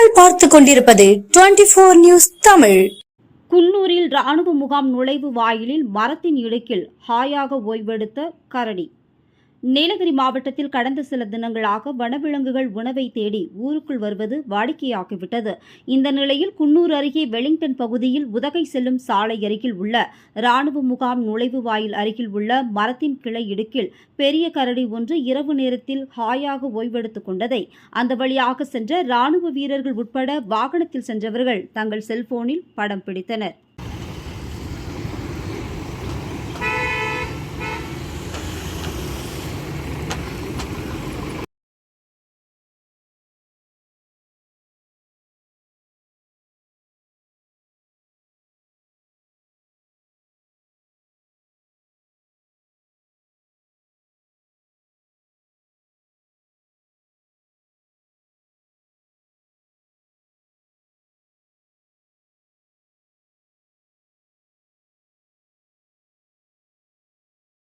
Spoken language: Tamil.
நீங்கள் பார்த்துக் கொண்டிருப்பது 24 நியூஸ் தமிழ். குன்னூரில் ராணுவ முகாம் நுழைவு வாயிலில் மரத்தின் இடுக்கில் ஹாயாக ஓய்வெடுத்த கரடி. நீலகிரி மாவட்டத்தில் கடந்த சில தினங்களாக வனவிலங்குகள் உணவை தேடி ஊருக்குள் வருவது வாடிக்கையாகிவிட்டது. இந்த நிலையில் குன்னூர் அருகே வெலிங்டன் பகுதியில் உதகை செல்லும் சாலை அருகில் உள்ள ராணுவ முகாம் நுழைவு வாயில் அருகில் உள்ள மரத்தின் கிளை இடுக்கில் பெரிய கரடி ஒன்று இரவு நேரத்தில் ஹாயாக ஓய்வெடுத்துக் கொண்டதை அந்த வழியாக சென்ற ராணுவ வீரர்கள் உட்பட வாகனத்தில் சென்றவர்கள் தங்கள் செல்போனில் படம் பிடித்தனர்.